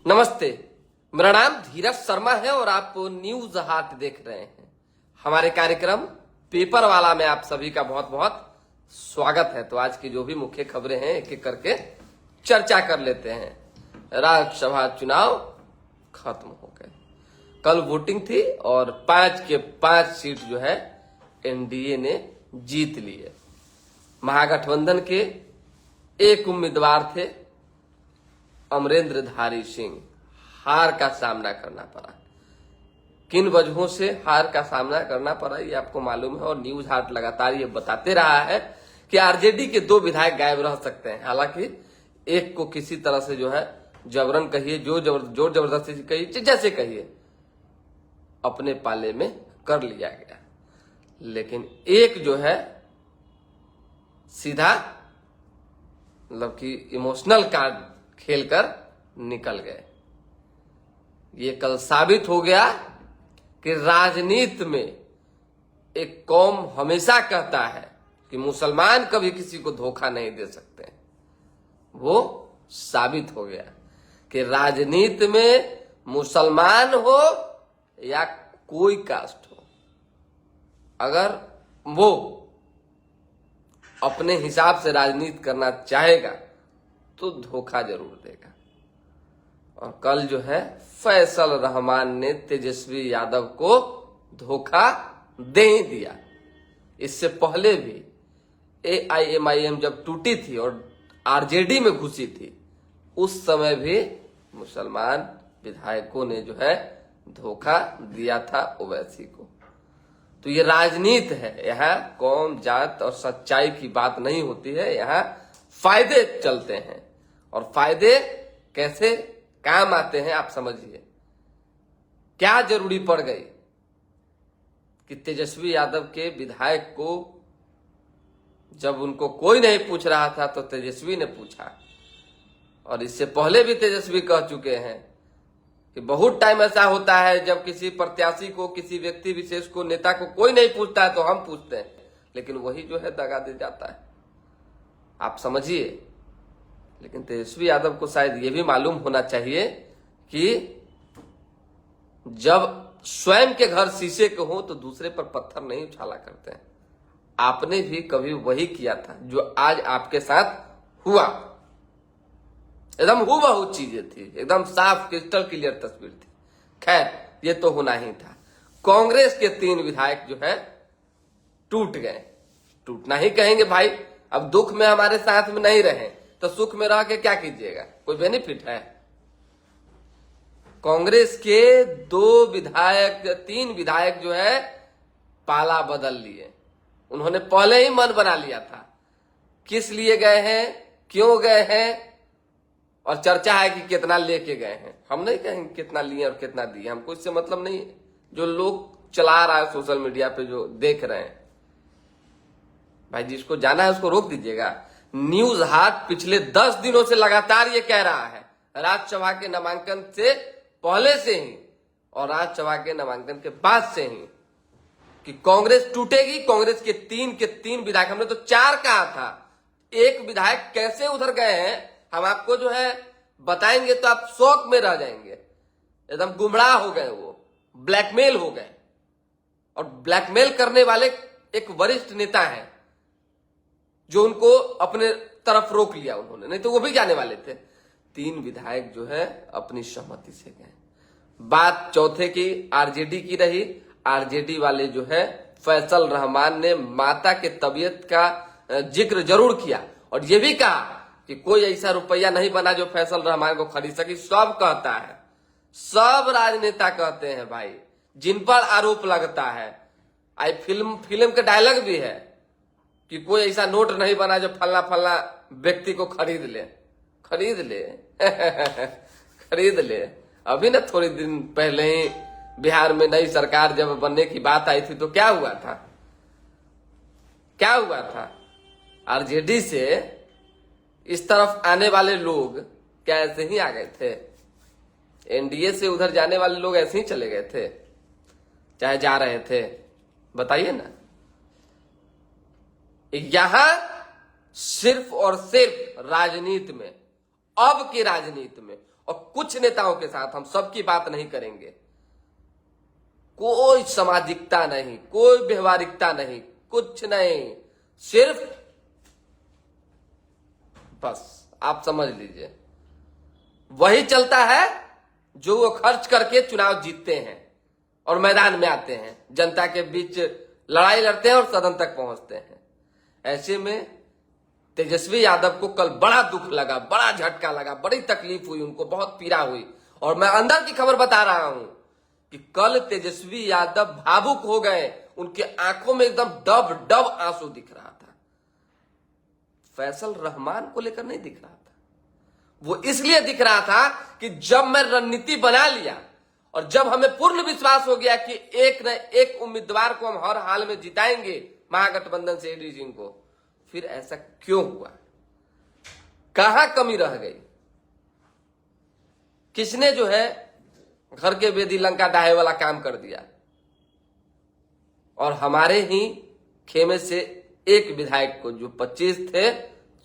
नमस्ते, मेरा नाम धीरज शर्मा है और आप न्यूज हाट देख रहे हैं। हमारे कार्यक्रम पेपर वाला में आप सभी का बहुत बहुत स्वागत है। तो आज की जो भी मुख्य खबरें हैं एक एक करके चर्चा कर लेते हैं। राज्यसभा चुनाव खत्म हो गए, कल वोटिंग थी और 5 के 5 सीट जो है एनडीए ने जीत ली है। महागठबंधन के एक उम्मीदवार थे अमरेंद्रधारी सिंह, हार का सामना करना पड़ा। किन वजहों से हार का सामना करना पड़ा ये आपको मालूम है और न्यूज हाट लगातार ये बताते रहा है कि आरजेडी के 2 विधायक गायब रह सकते हैं। हालांकि एक को किसी तरह से जो है जबरन कहिए, जोर जबरदस्ती कहिए, जैसे कहिए अपने पाले में कर लिया गया, लेकिन एक जो है सीधा मतलब कि इमोशनल कार्ड खेलकर निकल गए। ये कल साबित हो गया कि राजनीति में एक कौम हमेशा कहता है कि मुसलमान कभी किसी को धोखा नहीं दे सकते। वो साबित हो गया कि राजनीति में मुसलमान हो या कोई कास्ट हो, अगर वो अपने हिसाब से राजनीति करना चाहेगा तो धोखा जरूर देगा। और कल जो है फैसल रहमान ने तेजस्वी यादव को धोखा दे ही दिया। इससे पहले भी एआईएमआईएम जब टूटी थी और आरजेडी में घुसी थी, उस समय भी मुसलमान विधायकों ने जो है धोखा दिया था ओवैसी को। तो ये राजनीति है, यहाँ कौम जात और सच्चाई की बात नहीं होती है, यहाँ फायदे चलते हैं। और फायदे कैसे काम आते हैं आप समझिए। क्या जरूरी पड़ गई कि तेजस्वी यादव के विधायक को जब उनको कोई नहीं पूछ रहा था तो तेजस्वी ने पूछा। और इससे पहले भी तेजस्वी कह चुके हैं कि बहुत टाइम ऐसा होता है जब किसी प्रत्याशी को, किसी व्यक्ति विशेष को, नेता को कोई नहीं पूछता है तो हम पूछते हैं, लेकिन वही जो है दगा दे जाता है। आप समझिए। लेकिन तेजस्वी यादव को शायद ये भी मालूम होना चाहिए कि जब स्वयं के घर शीशे के हो तो दूसरे पर पत्थर नहीं उछाला करते हैं। आपने भी कभी वही किया था जो आज आपके साथ हुआ। एकदम हूबहू चीजें थी, एकदम साफ क्रिस्टल क्लियर तस्वीर थी। खैर, ये तो होना ही था। कांग्रेस के 3 विधायक जो है टूट गए। टूटना ही कहेंगे भाई, अब दुख में हमारे साथ में नहीं रहे तो सुख में रह के क्या कीजिएगा, कोई बेनिफिट है। कांग्रेस के 3 विधायक जो है पाला बदल लिए। उन्होंने पहले ही मन बना लिया था किस लिए गए हैं, क्यों गए हैं, और चर्चा है कि कितना लेके गए हैं। हम नहीं कहेंगे कितना लिए और कितना दिए, हमको इससे मतलब नहीं है। जो लोग चला रहा है सोशल मीडिया पे, जो देख रहे हैं भाई, जिसको जाना है उसको रोक दीजिएगा। न्यूज हाट पिछले 10 दिनों से लगातार ये कह रहा है, राज्यसभा के नामांकन से पहले से ही और राज्यसभा के नामांकन के बाद से ही, कि कांग्रेस टूटेगी। कांग्रेस के 3 विधायक, हमने तो 4 कहा था, 1 विधायक कैसे उधर गए हैं हम आपको जो है बताएंगे तो आप शौक में रह जाएंगे। एकदम गुमराह हो गए, वो ब्लैकमेल हो गए। और ब्लैकमेल करने वाले एक वरिष्ठ नेता हैं जो उनको अपने तरफ रोक लिया उन्होंने, नहीं तो वो भी जाने वाले थे। 3 विधायक जो है अपनी सहमति से गए। बात चौथे की आरजेडी की रही। आरजेडी वाले जो है फैसल रहमान ने माता के तबीयत का जिक्र जरूर किया और ये भी कहा कि कोई ऐसा रुपया नहीं बना जो फैसल रहमान को खरीद सके। सब कहता है, सब राजनेता कहते हैं भाई, जिन पर आरोप लगता है। आई फिल्म का डायलॉग भी है कि कोई ऐसा नोट नहीं बना जो फलना फलना व्यक्ति को खरीद ले। खरीद ले। अभी ना थोड़ी दिन पहले ही बिहार में नई सरकार जब बनने की बात आई थी तो क्या हुआ था? आरजेडी से इस तरफ आने वाले लोग क्या ऐसे ही आ गए थे? एनडीए से उधर जाने वाले लोग ऐसे ही चले गए थे, चाहे जा रहे थे? बताइए ना। यहां सिर्फ और सिर्फ राजनीति में, अब की राजनीति में और कुछ नेताओं के साथ, हम सबकी बात नहीं करेंगे, कोई सामाजिकता नहीं, कोई व्यवहारिकता नहीं, कुछ नहीं, सिर्फ बस आप समझ लीजिए वही चलता है जो वो खर्च करके चुनाव जीतते हैं और मैदान में आते हैं, जनता के बीच लड़ाई लड़ते हैं और सदन तक पहुंचते हैं। ऐसे में तेजस्वी यादव को कल बड़ा दुख लगा, बड़ा झटका लगा, बड़ी तकलीफ हुई, उनको बहुत पीड़ा हुई। और मैं अंदर की खबर बता रहा हूं कि कल तेजस्वी यादव भावुक हो गए, उनके आंखों में एकदम डब डब आंसू दिख रहा था। फैसल रहमान को लेकर नहीं दिख रहा था, वो इसलिए दिख रहा था कि जब मैं रणनीति बना लिया और जब हमें पूर्ण विश्वास हो गया कि एक न एक उम्मीदवार को हम हर हाल में जिताएंगे महागठबंधन से एडी सिंह को, फिर ऐसा क्यों हुआ, कहां कमी रह गई, किसने जो है घर के बेदी लंका डाहे वाला काम कर दिया और हमारे ही खेमे से एक विधायक को जो 25 थे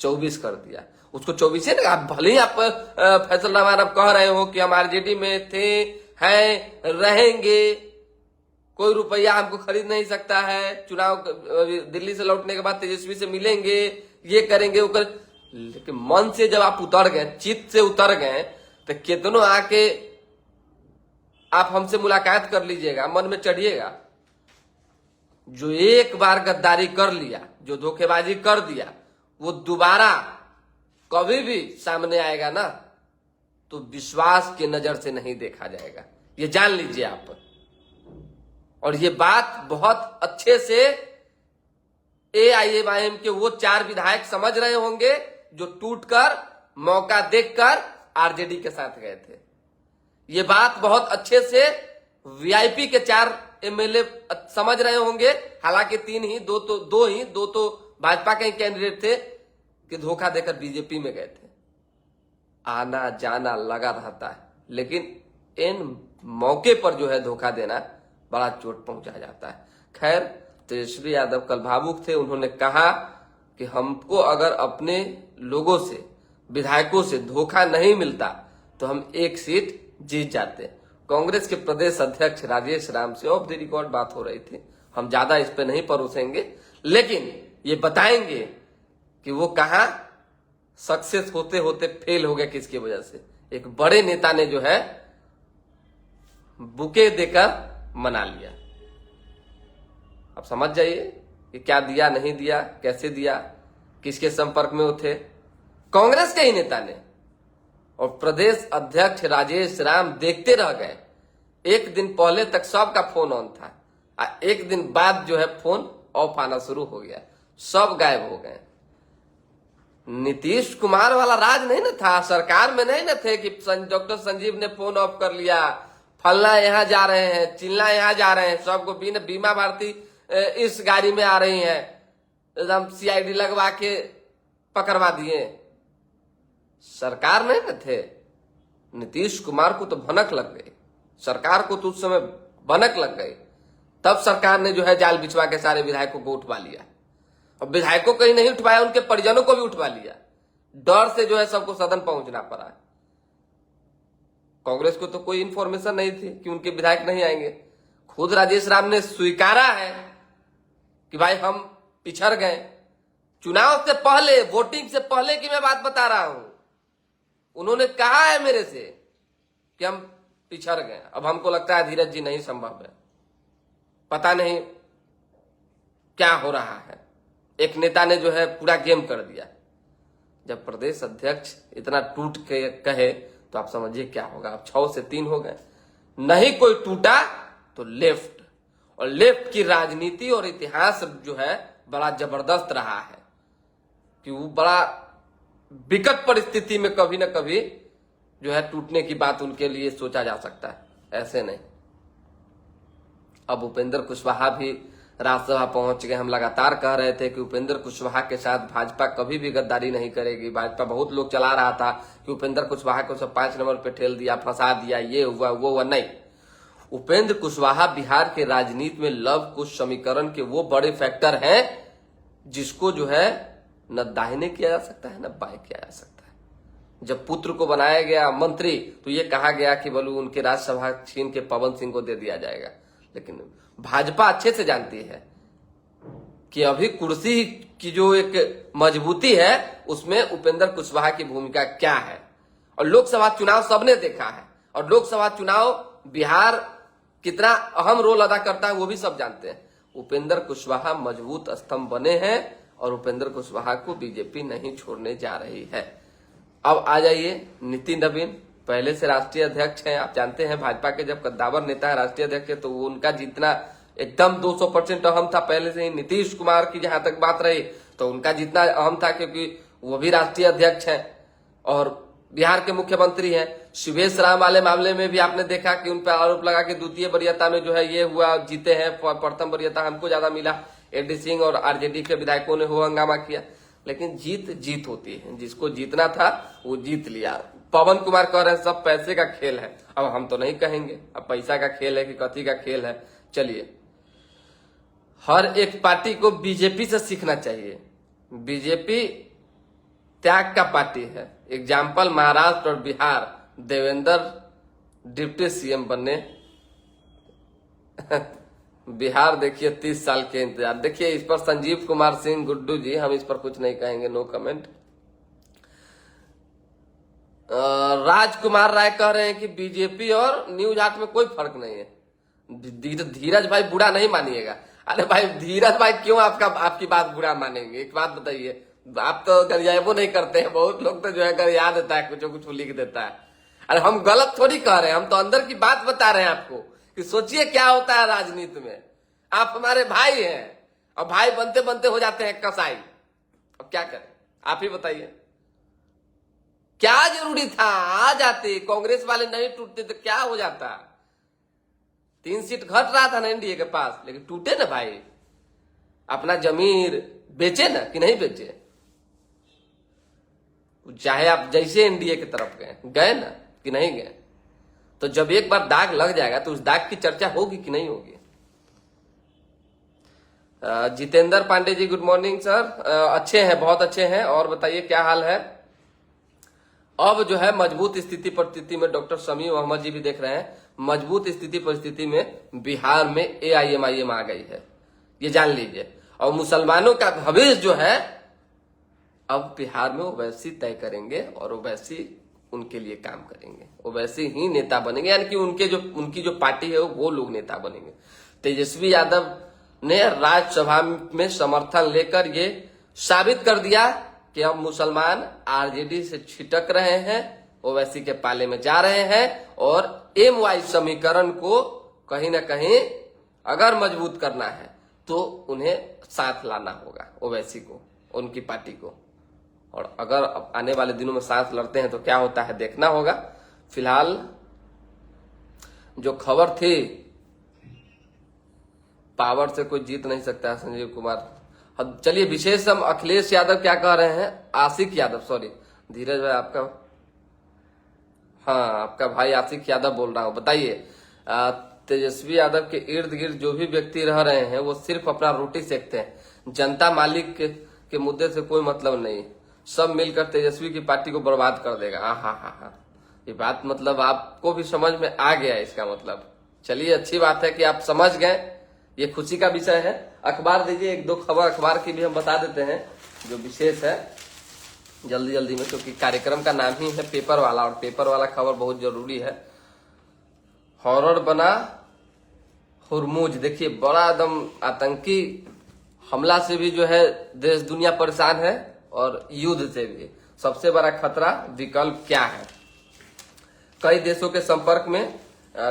24 कर दिया। उसको 24 है ना, भले ही आप फैसल रहमान अब कह रहे हो कि हम आरजेडी में थे, हैं, रहेंगे, कोई रुपया हमको खरीद नहीं सकता है, चुनाव दिल्ली से लौटने के बाद तेजस्वी से मिलेंगे, ये करेंगे, वो कर, लेकिन मन से जब आप उतर गए, चित्त से उतर गए, तो कितनों आके आप हमसे मुलाकात कर लीजिएगा, मन में चढ़िएगा। जो एक बार गद्दारी कर लिया, जो धोखेबाजी कर दिया, वो दोबारा कभी भी सामने आएगा ना तो विश्वास की नजर से नहीं देखा जाएगा, ये जान लीजिए आप। और ये बात बहुत अच्छे से एआईएमआईएम के वो 4 विधायक समझ रहे होंगे जो टूटकर मौका देखकर आरजेडी के साथ गए थे। ये बात बहुत अच्छे से वीआईपी के 4 एमएलए समझ रहे होंगे, हालांकि 3 ही, दो तो भाजपा के कैंडिडेट थे कि धोखा देकर बीजेपी में गए थे। आना जाना लगा रहता है, लेकिन इन मौके पर जो है धोखा देना बड़ा चोट पहुंचा जाता है। खैर, तेजस्वी यादव कल भावुक थे, उन्होंने कहा कि हमको अगर अपने लोगों से, विधायकों से धोखा नहीं मिलता तो हम एक सीट जीत जाते। कांग्रेस के प्रदेश अध्यक्ष राजेश राम से ऑफ द रिकॉर्ड बात हो रही थी, हम ज्यादा इस पे नहीं परोसेंगे, लेकिन ये बताएंगे कि वो कहां सक्सेस होते होते फेल हो गया, किसकी वजह से। एक बड़े नेता ने जो है बुके देकर मना लिया। अब समझ जाइए कि क्या दिया, नहीं दिया, कैसे दिया, किसके संपर्क में वो थे। कांग्रेस के ही नेता ने, और प्रदेश अध्यक्ष राजेश राम देखते रह गए। एक दिन पहले तक सबका फोन ऑन था, एक दिन बाद जो है फोन ऑफ आना शुरू हो गया, सब गायब हो गए। नीतीश कुमार वाला राज नहीं ना था, सरकार में नहीं ना थे कि डॉक्टर संजीव ने फोन ऑफ कर लिया, फलना यहां जा रहे हैं, चिल्ला यहां जा रहे हैं, सबको बीमा भारती इस गाड़ी में आ रही है, एकदम सीआईडी लगवा के पकड़वा दिए। सरकार नहीं ना थे। नीतीश कुमार को तो भनक लग गई, सरकार को तो उस समय भनक लग गई, तब सरकार ने जो है जाल बिछवा के सारे विधायकों को उठवा लिया। और विधायकों को ही नहीं उठवाया, उनके परिजनों को भी उठवा लिया। डर से जो है सबको सदन पहुंचना पड़ा। कांग्रेस को तो कोई इंफॉर्मेशन नहीं थी कि उनके विधायक नहीं आएंगे। खुद राजेश राम ने स्वीकारा है कि भाई हम पिछड़ गए। चुनाव से पहले, वोटिंग से पहले की मैं बात बता रहा हूं, उन्होंने कहा है मेरे से कि हम पिछड़ गए। अब हमको लगता है धीरज जी नहीं संभव है, पता नहीं क्या हो रहा है। एक नेता ने जो है पूरा गेम कर दिया। जब प्रदेश अध्यक्ष इतना टूट के कहे तो आप समझिए क्या होगा। अब 6 से 3 हो गए, नहीं कोई टूटा तो लेफ्ट, और लेफ्ट की राजनीति और इतिहास जो है बड़ा जबरदस्त रहा है कि वो बड़ा विकट परिस्थिति में कभी ना कभी जो है टूटने की बात उनके लिए सोचा जा सकता है, ऐसे नहीं। अब उपेंद्र कुशवाहा भी राज्यसभा पहुंच गए। हम लगातार कह रहे थे कि उपेंद्र कुशवाहा के साथ भाजपा कभी भी गद्दारी नहीं करेगी। भाजपा बहुत लोग चला रहा था कि उपेंद्र कुशवाहा को सब 5 नंबर पे ठेल दिया, फंसा दिया, ये हुआ वो हुआ। नहीं, उपेंद्र कुशवाहा बिहार के राजनीति में लव कुश समीकरण के वो बड़े फैक्टर हैं जिसको जो है न दाहिने किया जा सकता है न बाएं किया जा सकता है। जब पुत्र को बनाया गया मंत्री तो ये कहा गया कि बोलू उनके राज्यसभा छीन के पवन सिंह को दे दिया जाएगा। लेकिन भाजपा अच्छे से जानती है कि अभी कुर्सी की जो एक मजबूती है उसमें उपेंद्र कुशवाहा की भूमिका क्या है। और लोकसभा चुनाव सबने देखा है, और लोकसभा चुनाव बिहार कितना अहम रोल अदा करता है वो भी सब जानते हैं। उपेंद्र कुशवाहा मजबूत स्तंभ बने हैं और उपेंद्र कुशवाहा को बीजेपी नहीं छोड़ने जा रही है। अब आ जाइए नितिन नवीन, पहले से राष्ट्रीय अध्यक्ष हैं। आप जानते हैं भाजपा के जब कद्दावर नेता है राष्ट्रीय अध्यक्ष है तो उनका जीतना एकदम 200% अहम था। पहले से ही नीतीश कुमार की जहां तक बात रही तो उनका जीतना अहम था, क्योंकि वो भी राष्ट्रीय अध्यक्ष हैं और बिहार के मुख्यमंत्री हैं। शिवेश राम वाले मामले में भी आपने देखा कि उन पर आरोप लगा कि द्वितीय वरीयता में जो है ये हुआ, जीते हैं, प्रथम वरीयता हमको ज्यादा मिला। एडी सिंह और आरजेडी के विधायकों ने हो हंगामा किया। लेकिन जीत होती है, जिसको जीतना था वो जीत लिया। पवन कुमार कह रहे हैं सब पैसे का खेल है। अब हम तो नहीं कहेंगे अब पैसा का खेल है कि कथी का खेल है। चलिए, हर एक पार्टी को बीजेपी से सीखना चाहिए। बीजेपी त्याग का पार्टी है। एग्जाम्पल महाराष्ट्र और बिहार, देवेंद्र डिप्टी सीएम बनने बिहार देखिए 30 साल के इंतजार। देखिए इस पर संजीव कुमार सिंह गुड्डू जी, हम इस पर कुछ नहीं कहेंगे, नो कमेंट। राजकुमार राय कह रहे हैं कि बीजेपी और न्यूज हाट में कोई फर्क नहीं है। धीरज भाई बुरा नहीं मानिएगा। अरे भाई धीरज भाई क्यों आपकी बात बुरा मानेंगे? एक बात बताइए, आप तो गरियाबो नहीं करते हैं। बहुत लोग तो जो है गरिया देता है, कुछ लिख देता है। अरे हम गलत थोड़ी कह रहे हैं, हम तो अंदर की बात बता रहे हैं आपको कि सोचिए क्या होता है राजनीति में। आप हमारे भाई हैं और भाई बनते बनते हो जाते हैं कसाई। अब क्या करें आप ही बताइए। क्या जरूरी था? आ जाते, कांग्रेस वाले नहीं टूटते तो क्या हो जाता? 3 सीट घट रहा था ना एनडीए के पास, लेकिन टूटे ना भाई। अपना जमीर बेचे ना कि नहीं बेचे? चाहे आप जैसे एनडीए की तरफ गए ना कि नहीं गए, तो जब एक बार दाग लग जाएगा तो उस दाग की चर्चा होगी कि नहीं होगी। Jitendra Pandey ji good morning sir. अच्छे हैं, बहुत अच्छे हैं। और बताइए क्या हाल है? अब जो है मजबूत स्थिति परिस्थिति में डॉक्टर शमी मोहम्मद जी भी देख रहे हैं, मजबूत स्थिति परिस्थिति में बिहार में एआईएमआईएम आ गई है, ये जान लीजिए। और मुसलमानों का भविष्य जो है अब बिहार में ओवैसी तय करेंगे और ओवैसी उनके लिए काम करेंगे, ओवैसी ही नेता बनेंगे। यानी कि उनकी जो पार्टी है वो लोग नेता बनेंगे। तेजस्वी यादव ने राज्यसभा में समर्थन लेकर ये साबित कर दिया कि अब मुसलमान आरजेडी से छिटक रहे हैं, ओवैसी के पाले में जा रहे हैं और एमवाई समीकरण को कहीं ना कहीं अगर मजबूत करना है तो उन्हें साथ लाना होगा, ओवैसी को, उनकी पार्टी को। और अगर आने वाले दिनों में साथ लड़ते हैं तो क्या होता है देखना होगा। फिलहाल जो खबर थी, पावर से कोई जीत नहीं सकता, संजीव कुमार। चलिए विशेष हम अखिलेश यादव क्या कह रहे हैं, आशिक यादव, सॉरी धीरज भाई आपका, हाँ आपका भाई आशिक यादव बोल रहा हूं। बताइए, तेजस्वी यादव के इर्द गिर्द जो भी व्यक्ति रह रहे हैं वो सिर्फ अपना रोटी सेकते हैं, जनता मालिक के मुद्दे से कोई मतलब नहीं, सब मिलकर तेजस्वी की पार्टी को बर्बाद कर देगा। हाँ, ये बात मतलब आपको भी समझ में आ गया इसका मतलब। चलिए अच्छी बात है कि आप समझ गए, ये खुशी का विषय है। अखबार दीजिए, 1-2 खबर अखबार की भी हम बता देते हैं जो विशेष है जल्दी में, क्योंकि कार्यक्रम का नाम ही है पेपर वाला और पेपर वाला खबर बहुत जरूरी है। हॉरर बना हुरमुज, देखिए बड़ा एकदम आतंकी हमला से भी जो है देश दुनिया परेशान है और युद्ध से भी। सबसे बड़ा खतरा विकल्प क्या है? कई देशों के संपर्क में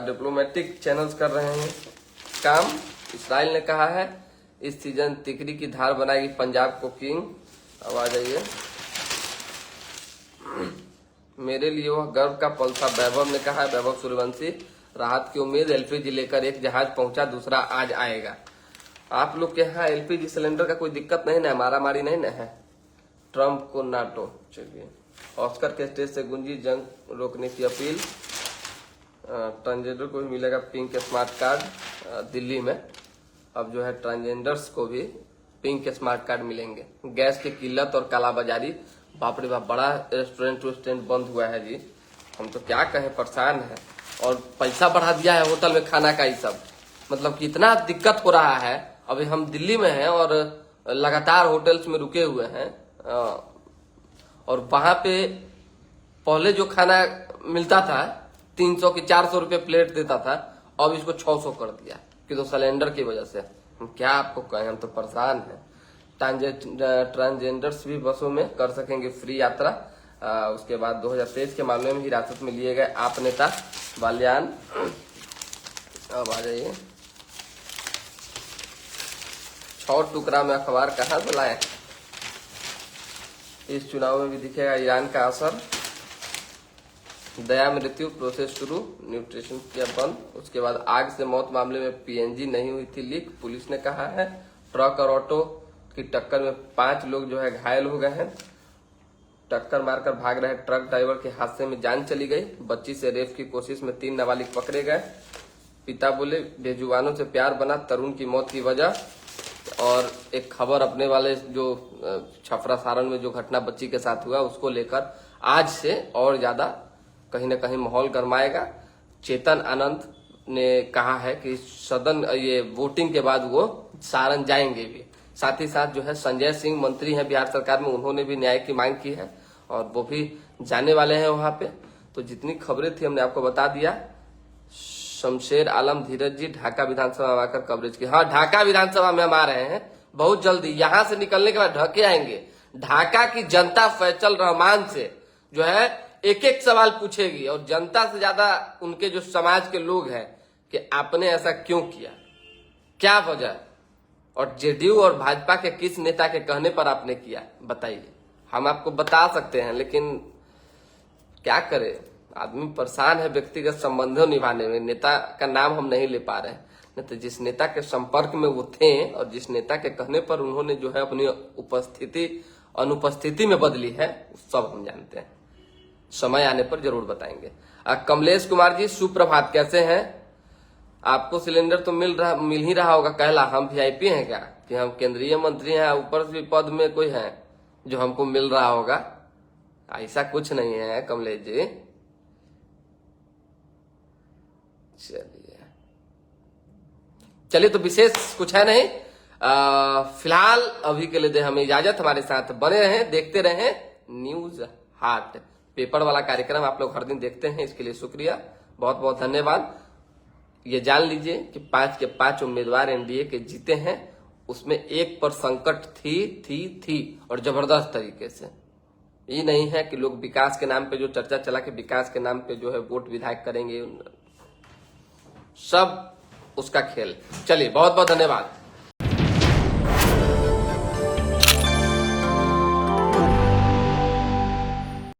डिप्लोमेटिक चैनल्स कर रहे हैं काम। इसराइल ने कहा है इस सीजन तिकरी की धार बनाएगी पंजाब को किंग। अब आ जाइए, मेरे लिए वह गर्व का पल था, वैभव ने कहा है, वैभव सूर्यवंशी। राहत की उम्मीद, एलपीजी लेकर एक जहाज पहुंचा, दूसरा आज आएगा। आप लोग के यहाँ एलपीजी सिलेंडर का कोई दिक्कत नहीं ना, मारा मारी नहीं ना है? ट्रंप को नाटो। चलिए, ऑस्कर के स्टेज से गुंजी जंग रोकने की अपील। ट्रांसजेंडर को भी मिलेगा पिंक स्मार्ट कार्ड दिल्ली में। अब जो है ट्रांसजेंडर्स को भी पिंक स्मार्ट कार्ड मिलेंगे। गैस की किल्लत और कालाबाजारी बाप रे बाप, बड़ा रेस्टोरेंट बंद हुआ है जी। हम तो क्या कहें, परेशान है। और पैसा बढ़ा दिया है होटल में खाना का, ये सब मतलब कि इतना दिक्कत हो रहा है। अभी हम दिल्ली में हैं और लगातार होटल्स में रुके हुए हैं, और वहां पे पहले जो खाना मिलता था 300 की 400 रुपये प्लेट देता था, अब इसको 600 कर दिया कि तो सिलेंडर की वजह से। हम क्या आपको कहें, हम तो परेशान हैं। ट्रांसजेंडर्स भी बसों में कर सकेंगे फ्री यात्रा। उसके बाद 2023 के मामले में हिरासत में लिए गए आप नेता बाल्यान। अब आ जाइए, 6 टुकड़ा में अखबार कहाँ से लाए। इस चुनाव में भी दिखेगा ईरान का असर। दया मृत्यु प्रोसेस शुरू, न्यूट्रिशन किया बंद। उसके बाद आग से मौत मामले में पीएनजी नहीं हुई थी लीक, पुलिस ने कहा है। ट्रक और ऑटो की टक्कर में 5 लोग जो है घायल हो गए हैं। टक्कर मारकर भाग रहे ट्रक ड्राइवर के हादसे में जान चली गई। बच्ची से रेप की कोशिश में 3 नाबालिग पकड़े गए। पिता बोले बेजुबानों से प्यार बना तरुण की मौत की वजह। और एक खबर अपने वाले जो छपरा सारण में जो घटना बच्ची के साथ हुआ उसको लेकर आज से और ज्यादा कहीं ना कहीं माहौल गरमाएगा। चेतन आनंद ने कहा है कि सदन ये वोटिंग के बाद वो सारण जाएंगे भी। साथ ही साथ जो है संजय सिंह मंत्री हैं बिहार सरकार में, उन्होंने भी न्याय की मांग की है और वो भी जाने वाले हैं वहां पे। तो जितनी खबरें थी हमने आपको बता दिया। शमशेर आलम धीरज जी ढाका विधानसभा में आकर कवरेज की। हाँ, ढाका विधानसभा में हम आ रहे हैं बहुत जल्दी। यहां से निकलने के बाद ढके आएंगे। ढाका की जनता फैसल रहमान से जो है एक एक सवाल पूछेगी और जनता से ज्यादा उनके जो समाज के लोग हैं कि आपने ऐसा क्यों किया, क्या वजह, और जेडीयू और भाजपा के किस नेता के कहने पर आपने किया, बताइए। हम आपको बता सकते हैं लेकिन क्या करें, आदमी परेशान है व्यक्तिगत संबंधों निभाने में। नेता का नाम हम नहीं ले पा रहे हैं, नहीं तो जिस नेता के संपर्क में वो थे और जिस नेता के कहने पर उन्होंने जो है अपनी उपस्थिति अनुपस्थिति में बदली है, सब हम जानते हैं। समय आने पर जरूर बताएंगे। कमलेश कुमार जी सुप्रभात, कैसे हैं? आपको सिलेंडर तो मिल ही रहा होगा। कहला हम वीआईपी हैं क्या कि हम केंद्रीय मंत्री हैं, ऊपर से पद में कोई है जो हमको मिल रहा होगा? ऐसा कुछ नहीं है कमलेश जी। चलिए तो विशेष कुछ है नहीं। फिलहाल अभी के लिए दे हमें इजाजत। हमारे साथ बने रहें, देखते रहें न्यूज हाट पेपर वाला कार्यक्रम। आप लोग हर दिन देखते हैं, इसके लिए शुक्रिया, बहुत बहुत धन्यवाद। ये जान लीजिए कि 5 के 5 उम्मीदवार एनडीए के जीते हैं, उसमें एक पर संकट थी और जबरदस्त तरीके से। ये नहीं है कि लोग विकास के नाम पे जो चर्चा चला कि विकास के नाम पे जो है वोट विधायक करेंगे, सब उसका खेल। चलिए बहुत बहुत धन्यवाद।